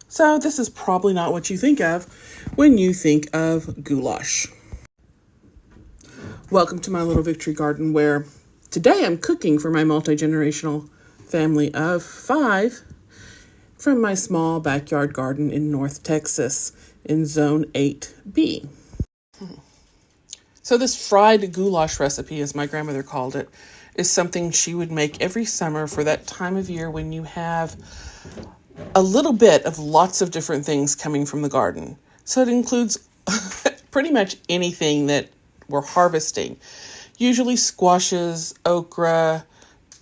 So this is probably not what you think of when you think of goulash. Welcome to my little victory garden, where today I'm cooking for my multi-generational family of 5 from my small backyard garden in North Texas in Zone 8B. So this fried goulash recipe, as my grandmother called it, is something she would make every summer for that time of year when you have a little bit of lots of different things coming from the garden. So it includes pretty much anything that we're harvesting. Usually squashes, okra,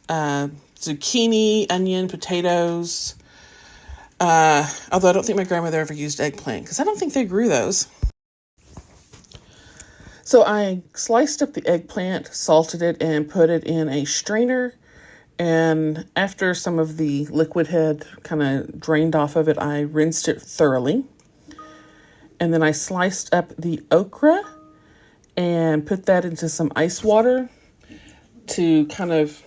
zucchini, onion, potatoes. Although I don't think my grandmother ever used eggplant because I don't think they grew those. So I sliced up the eggplant, salted it, and put it in a strainer. And after some of the liquid had kind of drained off of it, I rinsed it thoroughly. And then I sliced up the okra and put that into some ice water to kind of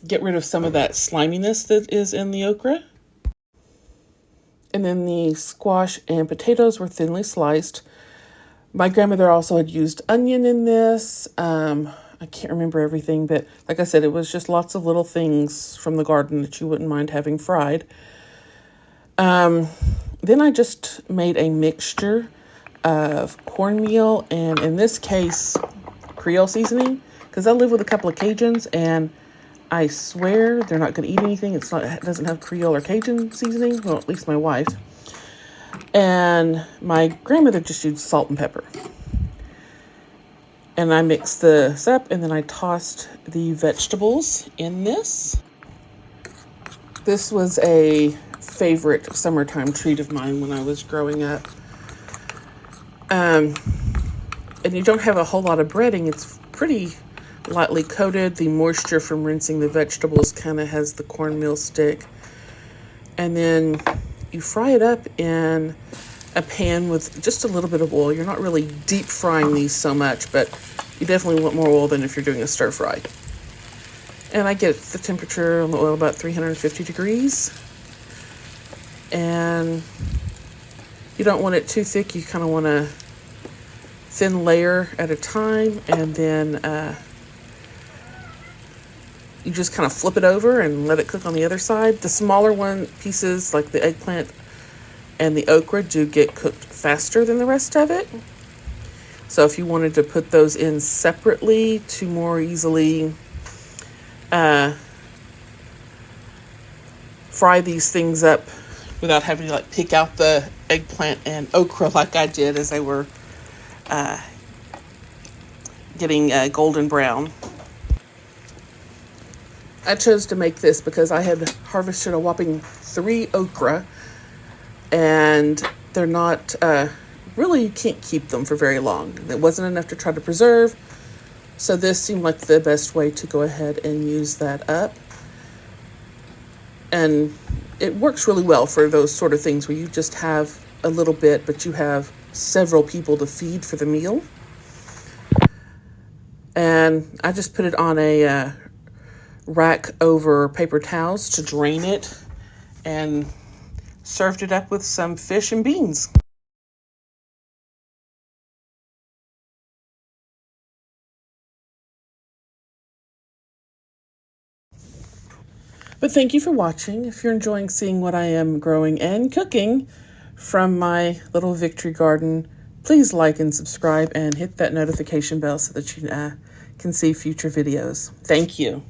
get rid of some of that sliminess that is in the okra. And then the squash and potatoes were thinly sliced. My grandmother also had used onion in this. I can't remember everything, but like I said, it was just lots of little things from the garden that you wouldn't mind having fried. Then I just made a mixture of cornmeal and, in this case, Creole seasoning, because I live with a couple of Cajuns, and I swear they're not going to eat anything. It doesn't have Creole or Cajun seasoning. Well, at least my wife. And my grandmother just used salt and pepper. And I mixed this up, and then I tossed the vegetables in this. This was a favorite summertime treat of mine when I was growing up. And you don't have a whole lot of breading. It's pretty lightly coated. The moisture from rinsing the vegetables kind of has the cornmeal stick. And then you fry it up in a pan with just a little bit of oil. You're not really deep frying these so much, but you definitely want more oil than if you're doing a stir fry. And I get the temperature on the oil about 350 degrees. And you don't want it too thick. You kind of want a thin layer at a time. And then you just kind of flip it over and let it cook on the other side. The smaller pieces, like the eggplant and the okra, do get cooked faster than the rest of it. So if you wanted to put those in separately to more easily fry these things up without having to pick out the eggplant and okra like I did as they were getting golden brown. I chose to make this because I had harvested a whopping 3 okra, and they're not, really you can't keep them for very long. It wasn't enough to try to preserve, so this seemed like the best way to go ahead and use that up. And it works really well for those sort of things where you just have a little bit, but you have several people to feed for the meal. And I just put it on a rack over paper towels to drain it, and served it up with some fish and beans. But thank you for watching. If you're enjoying seeing what I am growing and cooking from my little victory garden, please like and subscribe and hit that notification bell so that you can see future videos. Thank you.